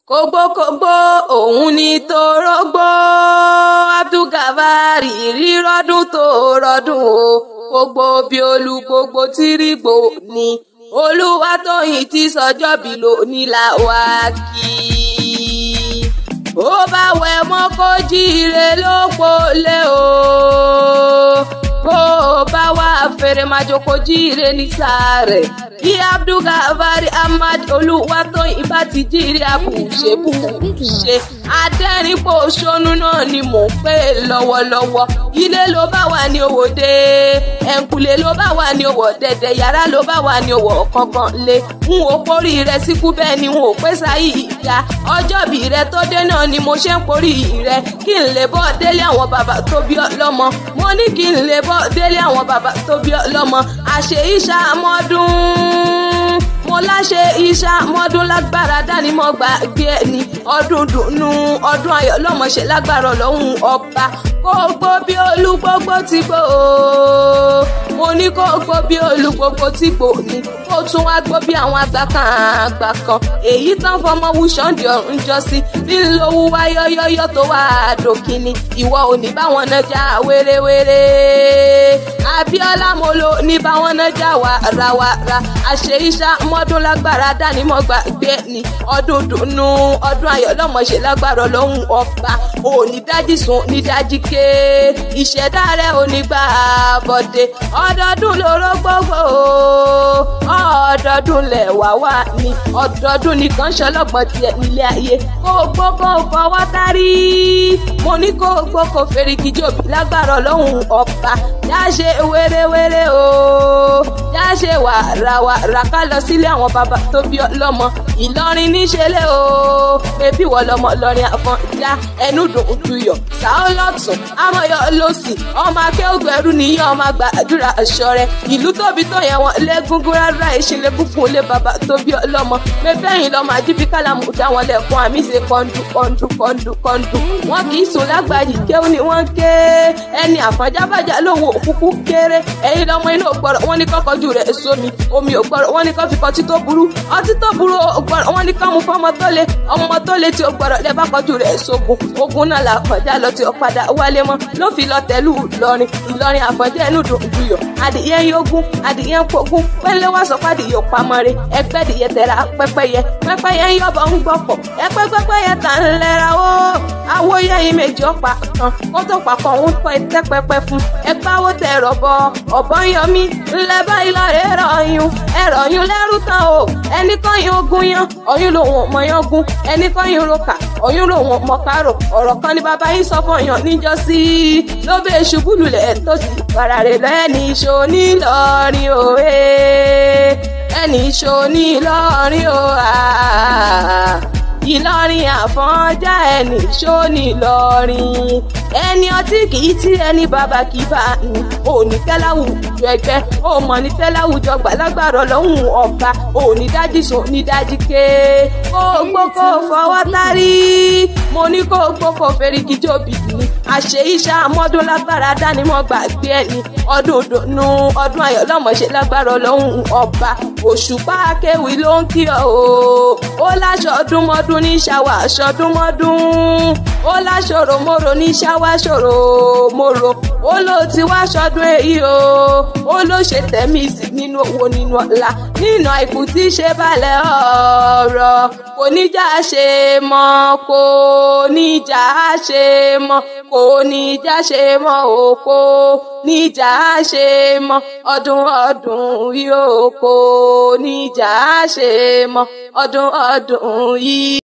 kògbókògbó òun ni torógbó Abdulgafar rírọ́dún tó rọ́dún o gbogbo bí olú gbogbo tìrìgbò ni Olúwatóyìn tí sọjọ́bí lónìí la wá kí ó bá wẹ̀ mọ́ kó jíire ló pọ́lẹ́ o bó bá wà fèrè májò kó jíire ní sáré bí Abdulgafar Ahmad Olúwatóyìn bá ti jíire àbùṣe adẹ́rìn-pòṣónú náà ni mò ń pè lọ́wọ́lọ́wọ́ ilé ló bá wà ní òwòde ẹ̀ǹkùlé ló bá wà ní òwò dẹ̀dẹ̀ yàrá ló bá wà ní òwò kankan lé n ò porí rẹ síkú bẹ́ẹ̀ ni n ò pé sáyé ìyá ọjọ́bí rẹ tó dé náà ni mo ṣe ń porí rẹ kí n lè bọ́ délé àwọn bàbá tó bí ọlọ́mọ mo ní kí n lè bọ́ délé àwọn bàbá tó bí ọlọ́mọ àṣẹ ìṣà mọ́dún mo láṣẹ ìṣà mọ́dún lágbára dání mọ́ gbàgbé ẹni ọdún dùnú ọdún ayọ̀ lọ́mọ ṣe lágbára ọlọ́run ọba kógbó bí olú gbogbo ti gbó mo ní kógbó bí olú gbogbo ti gbó ni kó tún wá gbó bí àwọn àgbà kan èyí tán fọmọ wúṣọ́ǹdì ọ̀run jọ sí bí lówó wá yọ́yọ́yọ́ tó wá dòkìní ìwọ ò ní báwọn náà já wérewére Abíọ́lá mo lò ní báwọn náà já wàràwàrà àṣẹ ìṣà mọ́dún lágbára dání mọ́ gbàgbé ni ọdún dùnú ọdún ayọ̀ lọ́mọ ṣe lágbára ọlọ́run ọba òní dájí sùn ní dájí ké ìṣẹ̀dá rẹ̀ òní gbà bọ̀dé ọdọọdún lóró gbogbo ọdọọdún lẹ̀ wá ní ọdọọdún nìkan ṣọlọ́gbọ̀n tiẹ̀ nílé ayé kó gbogbo fọwọ́ tárí mo ní kó gbogbo fèrèkì jòbí lágbára ọlọ́run ọba jáṣe wérewére o jáṣe wàràwàrà ká lọ sílé àwọn bàbá tó bí ọlọ́mọ Ìlọrin níṣẹlẹ̀ o bébí wọ lọmọ lọrin àfọ̀njá ẹnu dùn juyọ̀ sáó lọ́tún amọ̀yọ lọ́sì ọmọ akẹ́wògbẹ̀rú nìyí ọmọ àgbàdúrà aṣọ rẹ ìlú tóbi tó yẹ wọn lẹ́gúngún rárá ìṣẹ̀lẹ̀ gúngún lé bàbá tó bí ọlọ́mọ mẹ́fẹ́yìn lọ́mọ àjíbí kálámù dá wọn lẹ́kùn àmì ṣe kọ́ńdú wọn kì í sùn lágbàjì kéwù ni wọ́n ké ẹni àfọ̀njábàjá lówó òkúkú kéré ẹ̀yin lọ́mọ inú ògbọ̀rọ̀ wọn ní kọ́kọ́jú rẹ̀ sómi omi ògbọ̀rọ̀ wọn ní kọ́ fi kọtí tó burú ọtí tó burú ògbọ̀rọ̀ wọn ní kọ́ mu fọ́mọ tó le tí ògbọ̀rọ̀ lẹ́ bá kọjú rẹ̀ sógun ogun náà là kọjá lọ tí ó padà wálé mọ́ ló fi lọ tẹ̀lú Ìlọrin Àfọ̀njá ẹnu dùn juyọ̀ adìyẹ ń yógún adìyẹ ń pogún pẹ́ńlẹ́ wá sọ pàdìyẹ pamọ́ re ẹgbẹ́ dìyẹ tẹ̀ra pẹ́pẹ́yẹ ń yọ̀bọ̀ ń gbọ́pọ̀ ẹgbẹ́ pẹ́pẹ́yẹ tà ń lẹ́ra ó awóyẹ yín méjì ọ̀pá kan kó tó pàkọ́ ń pọ́ ẹtẹ́ pẹ́pẹ́ fún ẹgbẹ́ awó tẹ̀ rọ̀bọ ọ̀bọ ń yọmí ńlẹ̀ báyìí lọ́ọ̀rẹ́ ẹ̀rọ̀yún lẹ́rú tán o ẹnì kan yín ogún yan ọyún lòun ọmọ yan gún ẹnì kan yín roka ọyún lòun ọmọ kárò ọ̀rọ̀ kan ní bàbá yín sọ fún ọyàn níjọ́sí ló bẹ́ẹ̀ ṣubú lulẹ̀ tó sì fara rẹ̀ lọ ẹni ìṣó nílọrin o ẹni ìṣó nílọrin o Ìlọrin Àfọ̀njá ẹni ìṣó nílọrin ẹni ọtí kìí tí ẹni bàbá kì í bá ní òní tẹ́láwùjọ ẹgbẹ́ ó mọ̀ ní tẹ́láwùjọ gbàlágbàrọ̀ lọ́hùn ọba òní dájí sùn ní dájí ké kó gbókò fọwọ́ tárí mo ní kó gbókò fèrèkì jòbí ní àṣẹ ìṣà mọ́dún lágbára dánimọ̀ gbàgbé ẹni ọdún dùnú ọdún ayọ̀ lọ́mọ ṣe lágbára lọ́hùn ọba Òṣùpá Akéwì ló ń kí ọ ó láṣọ ọdún mọ́dún ní ṣàwà aṣọdún mọ́dún ó láṣọrò mọ́rò ní ṣàwà ṣòro mọ́rò ó ló ti wá ṣọdún èyí o ó ló ṣe tẹ̀mí sí nínú owó nínú ọlá nínú àìkú tí ṣe balẹ̀ ọ̀rọ̀ kò ní já ṣe mọ́ kò ní já ṣe mọ́ kò ní já ṣe mọ́ o kò ní já ṣe mọ́ ọdún yóò kò ní já ṣe mọ́ ọdún yìí.